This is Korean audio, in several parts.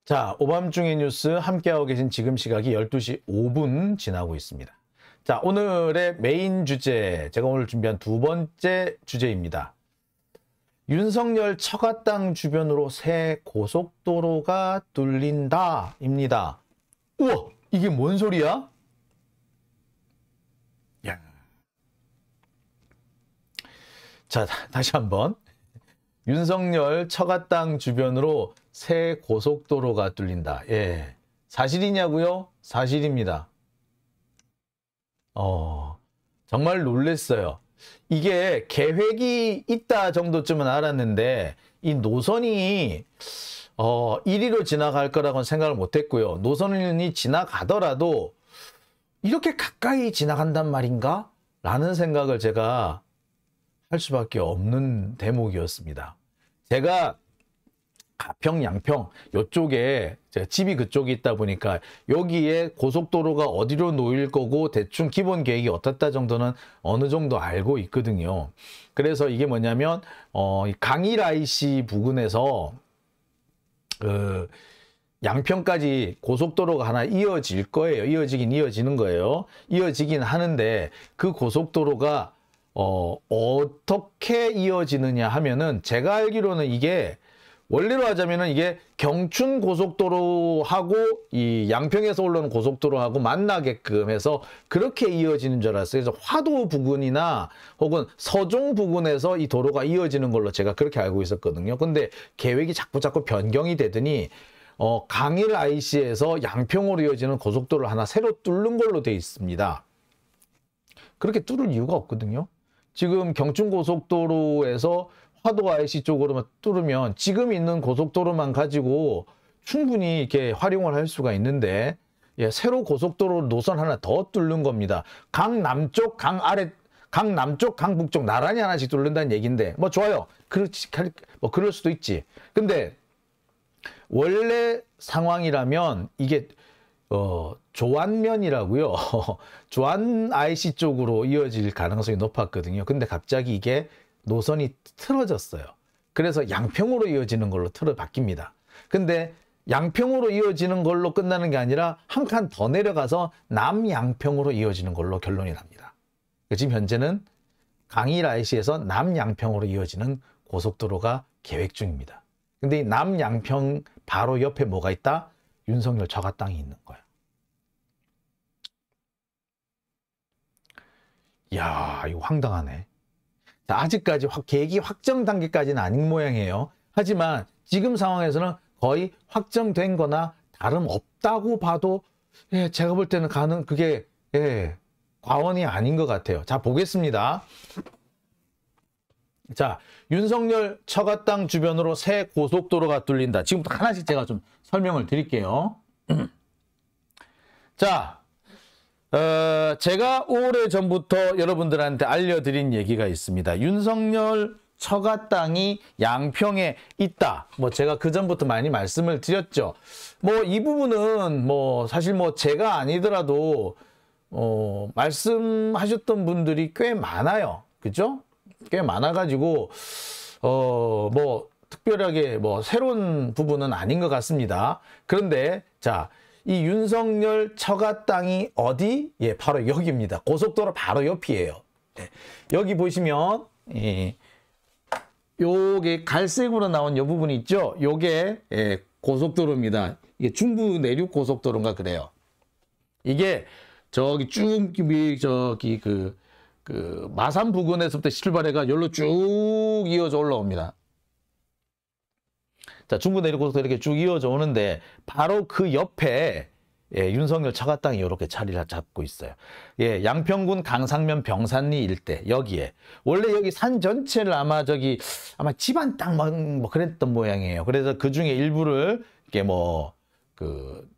자, 오밤중의 뉴스 함께하고 계신 지금 시각이 12시 5분 지나고 있습니다. 자, 오늘의 메인 주제, 제가 오늘 준비한 두 번째 주제입니다. 윤석열 처가당 주변으로 새 고속도로가 뚫린다입니다. 우와, 이게 뭔 소리야? 야. 자, 다시 한번. 윤석열 처가당 주변으로 새 고속도로가 뚫린다. 예, 사실이냐고요? 사실입니다. 정말 놀랬어요. 이게 계획이 있다 정도쯤은 알았는데 이 노선이 1위로 지나갈 거라고는 생각을 못했고요. 노선이 지나가더라도 이렇게 가까이 지나간단 말인가? 라는 생각을 제가 할 수밖에 없는 대목이었습니다. 제가 가평, 양평 이쪽에 제가 집이 그쪽에 있다 보니까 여기에 고속도로가 어디로 놓일 거고 대충 기본 계획이 어떻다 정도는 어느 정도 알고 있거든요. 그래서 이게 뭐냐면 강일 IC 부근에서 양평까지 고속도로가 하나 이어질 거예요. 이어지는 거예요. 이어지긴 하는데 그 고속도로가 어떻게 이어지느냐 하면은 제가 알기로는 이게 원래로 하자면은 이게 경춘 고속도로하고 이 양평에서 올라오는 고속도로하고 만나게끔 해서 그렇게 이어지는 줄 알았어요. 그래서 화도 부근이나 혹은 서종 부근에서 이 도로가 이어지는 걸로 제가 그렇게 알고 있었거든요. 근데 계획이 자꾸 변경이 되더니 강일 IC에서 양평으로 이어지는 고속도로를 하나 새로 뚫는 걸로 돼 있습니다. 그렇게 뚫을 이유가 없거든요. 지금 경춘고속도로에서 화도 IC 쪽으로만 뚫으면 지금 있는 고속도로만 가지고 충분히 이렇게 활용을 할 수가 있는데, 예, 새로 고속도로 노선 하나 더 뚫는 겁니다. 강 남쪽, 강 아래, 강 남쪽, 강 북쪽 나란히 하나씩 뚫는다는 얘기인데, 뭐 좋아요. 뭐 그럴 수도 있지. 근데 원래 상황이라면 이게 조안면이라고요. 조안 IC 쪽으로 이어질 가능성이 높았거든요. 근데 갑자기 이게 노선이 틀어졌어요. 그래서 양평으로 이어지는 걸로 바뀝니다. 근데 양평으로 이어지는 걸로 끝나는 게 아니라 한 칸 더 내려가서 남양평으로 이어지는 걸로 결론이 납니다. 지금 현재는 강일 IC에서 남양평으로 이어지는 고속도로가 계획 중입니다. 근데 이 남양평 바로 옆에 뭐가 있다? 윤석열 처가당이 있는 거야. 이야, 이거 황당하네. 자, 아직까지 계획이 확정 단계까지는 아닌 모양이에요. 하지만 지금 상황에서는 거의 확정된 거나 다름없다고 봐도, 예, 제가 볼 때는 그게, 예, 과언이 아닌 것 같아요. 자, 보겠습니다. 자, 윤석열 처가당 주변으로 새 고속도로가 뚫린다. 지금부터 하나씩 제가 좀 설명을 드릴게요. 자, 제가 오래전부터 여러분들한테 알려드린 얘기가 있습니다. 윤석열 처가당이 양평에 있다. 뭐 제가 그전부터 많이 말씀을 드렸죠. 뭐 이 부분은 뭐 사실 뭐 제가 아니더라도 말씀하셨던 분들이 꽤 많아요. 그죠? 꽤 많아가지고 뭐 특별하게 뭐 새로운 부분은 아닌 것 같습니다. 그런데 자, 이 윤석열 처가당이 어디? 예, 바로 여기입니다. 고속도로 바로 옆이에요. 예, 여기 보시면 요게 갈색으로 나온 요 부분이 있죠? 요게, 예, 고속도로입니다. 이게 중부 내륙 고속도로인가 그래요. 이게 저기 쭉 저기 그 마산 부근에서부터 출발해가 여기로 쭉 이어져 올라옵니다. 자, 중부 내륙 고속도로 이렇게 쭉 이어져 오는데 바로 그 옆에, 예, 윤석열 처가당이 이렇게 자리를 잡고 있어요. 예, 양평군 강상면 병산리 일대 여기에 원래 여기 산 전체를 아마 집안 땅 뭐 그랬던 모양이에요. 그래서 그 중에 일부를 이렇게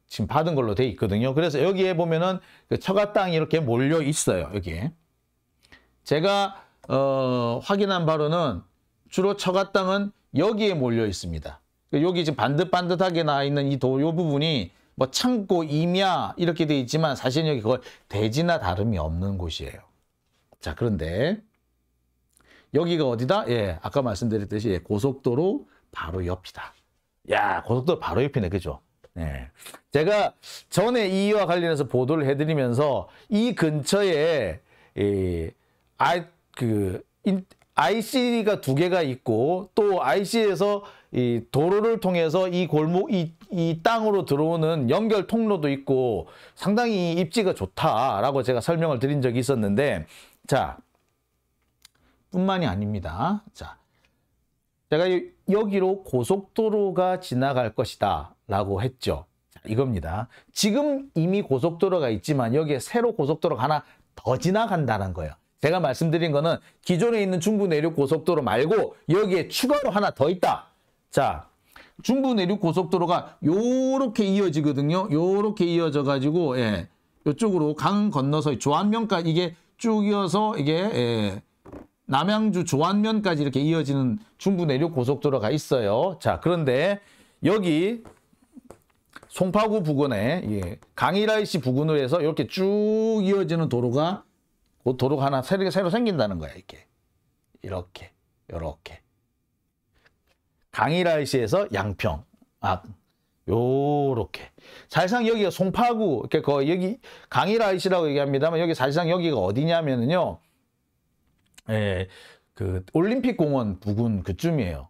지금 받은 걸로 돼 있거든요. 그래서 여기에 보면은 그 처가당이 이렇게 몰려 있어요. 여기에 제가 확인한 바로는 주로 처가당은 여기에 몰려 있습니다. 여기 지금 반듯반듯하게 나와 있는 요 부분이 뭐 창고, 임야 이렇게 돼 있지만 사실 여기 거의 대지나 다름이 없는 곳이에요. 자, 그런데 여기가 어디다? 예, 아까 말씀드렸듯이 고속도로 바로 옆이다. 야, 고속도로 바로 옆이네, 그죠? 네. 제가 전에 이와 관련해서 보도를 해드리면서 이 근처에 IC가 두 개가 있고 또 IC에서 이 도로를 통해서 이 골목, 이 땅으로 들어오는 연결 통로도 있고 상당히 입지가 좋다라고 제가 설명을 드린 적이 있었는데, 자, 뿐만이 아닙니다. 자, 제가 여기로 고속도로가 지나갈 것이다 라고 했죠. 자, 이겁니다. 지금 이미 고속도로가 있지만 여기에 새로 고속도로가 하나 더 지나간다는 거예요. 제가 말씀드린 거는 기존에 있는 중부내륙 고속도로 말고 여기에 추가로 하나 더 있다. 자, 중부내륙 고속도로가 요렇게 이어지거든요. 요렇게 이어져 가지고 이쪽으로 강 건너서 조안면까지 이게 쭉 이어서 이게 남양주 조안면까지 이렇게 이어지는 중부내륙 고속도로가 있어요. 자, 그런데 여기 송파구 부근에 강일IC 부근으로 해서 이렇게 쭉 이어지는 도로가 하나 새로 생긴다는 거야. 이렇게 강일IC에서 양평, 요렇게 사실상 여기가 송파구, 여기 강일IC라고 얘기합니다만 여기 사실상 여기가 어디냐면은요, 그 올림픽공원 부근 그쯤이에요.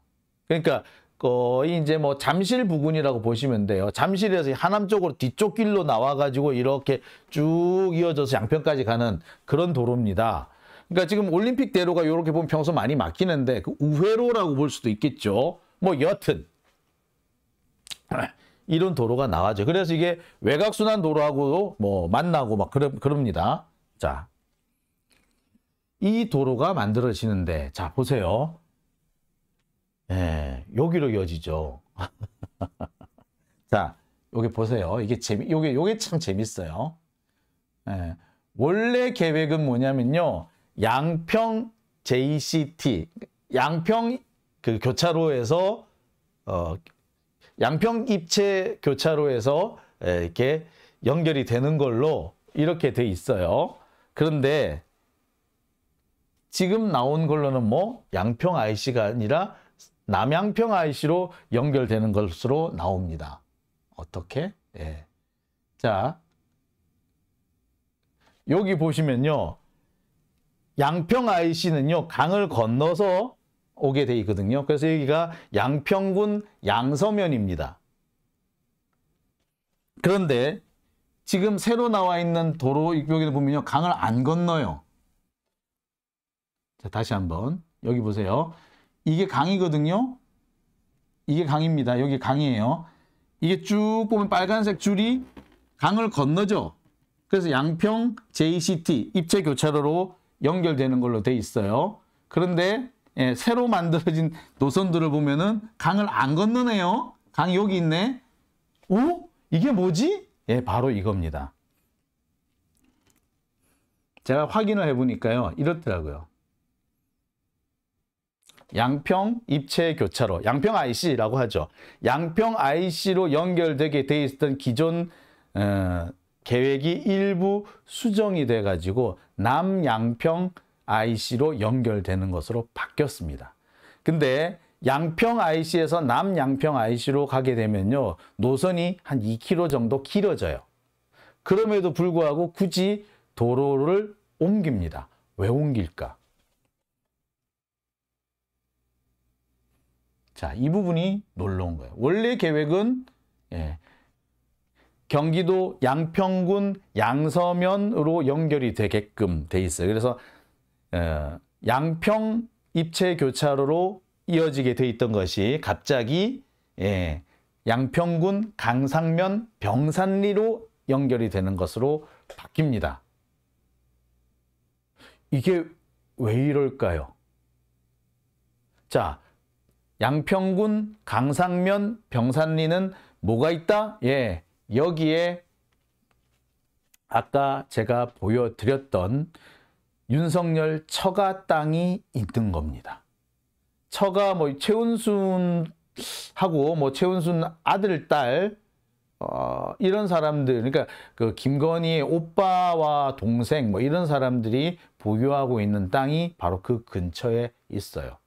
그러니까 거의 이제 뭐 잠실 부근이라고 보시면 돼요. 잠실에서 하남 쪽으로 뒤쪽 길로 나와가지고 이렇게 쭉 이어져서 양평까지 가는 그런 도로입니다. 그러니까 지금 올림픽대로가 이렇게 보면 평소 많이 막히는데 그 우회로라고 볼 수도 있겠죠. 뭐 여튼 이런 도로가 나와죠. 그래서 이게 외곽순환 도로하고 뭐 만나고 막 그럽니다. 자, 이 도로가 만들어지는데, 자, 보세요. 여기로 이어지죠. 자, 여기 보세요. 요게 참 재밌어요. 원래 계획은 뭐냐면요, 양평 JCT, 양평 그 교차로에서, 양평 입체 교차로에서 이렇게 연결이 되는 걸로 이렇게 돼 있어요. 그런데 지금 나온 걸로는 뭐 양평 IC가 아니라 남양평 IC로 연결되는 것으로 나옵니다. 어떻게? 자, 여기 보시면요, 양평 IC는요 강을 건너서 오게 돼 있거든요. 그래서 여기가 양평군 양서면입니다. 그런데 지금 새로 나와 있는 도로 여기 보면요, 강을 안 건너요. 자, 다시 한번 여기 보세요. 이게 강이거든요. 이게 강입니다. 여기 강이에요. 이게 쭉 보면 빨간색 줄이 강을 건너죠. 그래서 양평 JCT 입체 교차로로 연결되는 걸로 돼 있어요. 그런데 새로 만들어진 노선들을 보면은 강을 안 건너네요. 강이 여기 있네. 오? 이게 뭐지? 바로 이겁니다. 제가 확인을 해보니까요, 이렇더라고요. 양평 입체 교차로, 양평 IC라고 하죠. 양평 IC로 연결되게 돼 있었던 기존 계획이 일부 수정이 돼 가지고 남양평 IC로 연결되는 것으로 바뀌었습니다. 근데 양평 IC에서 남양평 IC로 가게 되면요, 노선이 한 2km 정도 길어져요. 그럼에도 불구하고 굳이 도로를 옮깁니다. 왜 옮길까? 자, 이 부분이 놀라운 거예요. 원래 계획은 경기도 양평군 양서면으로 연결이 되게끔 돼 있어요. 그래서 양평 입체 교차로로 이어지게 돼 있던 것이 갑자기 양평군 강상면 병산리로 연결이 되는 것으로 바뀝니다. 이게 왜 이럴까요? 자, 양평군 강상면 병산리는 뭐가 있다? 여기에 아까 제가 보여드렸던 윤석열 처가 땅이 있는 겁니다. 처가 뭐 최은순하고 뭐 최은순 아들, 딸 이런 사람들, 그러니까 그 김건희의 오빠와 동생 뭐 이런 사람들이 보유하고 있는 땅이 바로 그 근처에 있어요.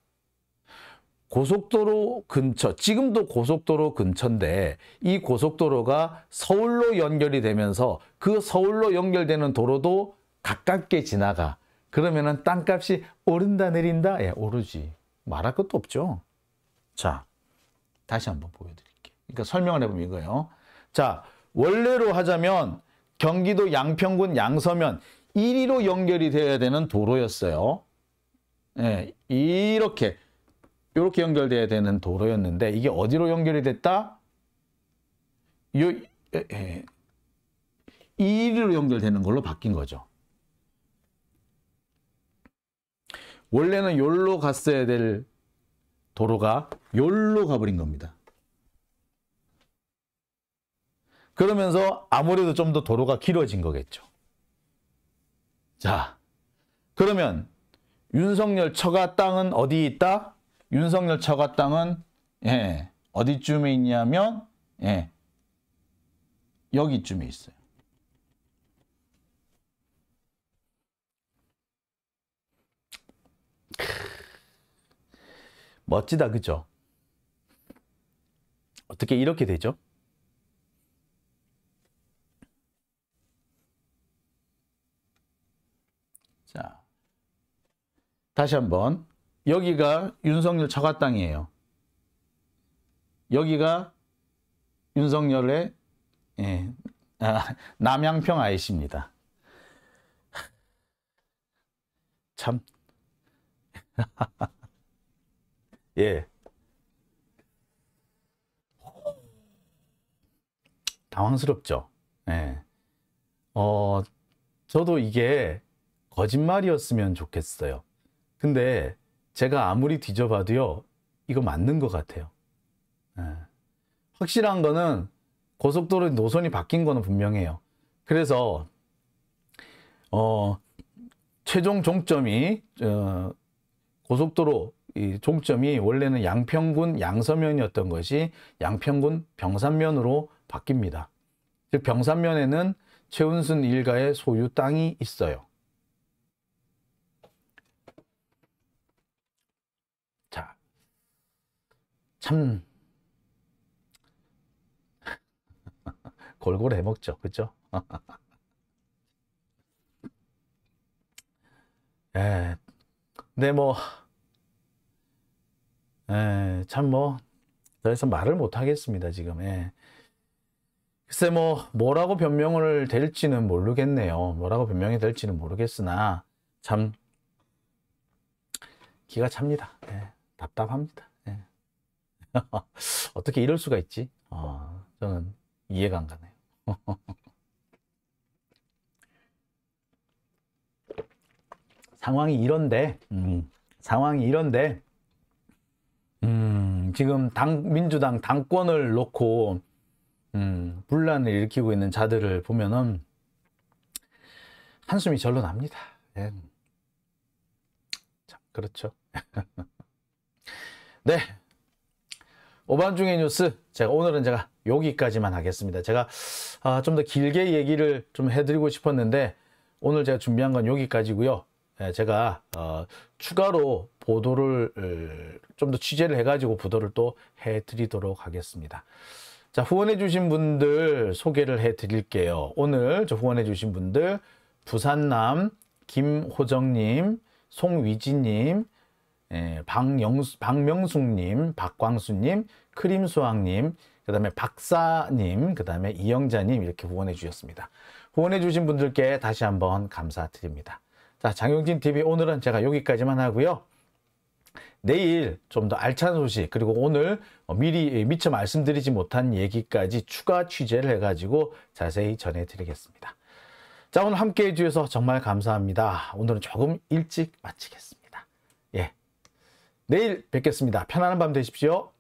고속도로 근처, 지금도 고속도로 근처인데 이 고속도로가 서울로 연결이 되면서 그 서울로 연결되는 도로도 가깝게 지나가. 그러면은 땅값이 오른다 내린다? 예, 오르지. 말할 것도 없죠. 자, 다시 한번 보여드릴게요. 그러니까 설명을 해보면 이거예요. 자, 원래로 하자면 경기도 양평군 양서면 1위로 연결이 되어야 되는 도로였어요. 예, 이렇게 연결돼야 되는 도로였는데 이게 어디로 연결이 됐다? 1위로 연결되는 걸로 바뀐 거죠. 원래는 요로 갔어야 될 도로가 요로 가버린 겁니다. 그러면서 아무래도 좀 더 도로가 길어진 거겠죠. 자, 그러면 윤석열 처가 땅은 어디 있다? 윤석열 처가 땅은 어디쯤에 있냐면 여기쯤에 있어요. 멋지다, 그죠? 어떻게 이렇게 되죠? 자, 다시 한번. 여기가 윤석열 처가 땅이에요. 여기가 윤석열의 남양평 IC입니다. 참. 예. 당황스럽죠. 예. 저도 이게 거짓말이었으면 좋겠어요. 근데 제가 아무리 뒤져봐도요, 이거 맞는 것 같아요. 예. 확실한 거는 고속도로 노선이 바뀐 거는 분명해요. 그래서 최종 종점이 고속도로 이 종점이 원래는 양평군 양서면이었던 것이 양평군 병산면으로 바뀝니다. 즉 병산면에는 최은순 일가의 소유 땅이 있어요. 자, 참 골고루 해먹죠, 그죠? 근데 뭐 참 뭐 더 이상 말을 못 하겠습니다, 지금. 글쎄 뭐라고 변명을 될지는 모르겠네요. 뭐라고 변명이 될지는 모르겠으나 참 기가 찹니다. 답답합니다. 어떻게 이럴 수가 있지? 저는 이해가 안 가네요. 상황이 이런데 지금 민주당 당권을 놓고 분란을 일으키고 있는 자들을 보면은 한숨이 절로 납니다. 참 그렇죠. 네, 오밤중의 뉴스 오늘은 제가 여기까지만 하겠습니다. 제가 좀 더 길게 얘기를 좀 해드리고 싶었는데 오늘 제가 준비한 건 여기까지고요. 제가 추가로 보도를 좀 더 취재를 해가지고 보도를 또 해드리도록 하겠습니다. 자, 후원해 주신 분들 소개를 해드릴게요. 오늘 저 후원해 주신 분들 부산남 김호정님, 송위진님, 박명숙님, 박광수님, 크림수왕님, 그 다음에 박사님, 그 다음에 이영자님 이렇게 후원해 주셨습니다. 후원해 주신 분들께 다시 한번 감사드립니다. 자, 장용진TV 오늘은 제가 여기까지만 하고요. 내일 좀 더 알찬 소식 그리고 오늘 미리 미처 말씀드리지 못한 얘기까지 추가 취재를 해가지고 자세히 전해드리겠습니다. 자, 오늘 함께 해주셔서 정말 감사합니다. 오늘은 조금 일찍 마치겠습니다. 내일 뵙겠습니다. 편안한 밤 되십시오.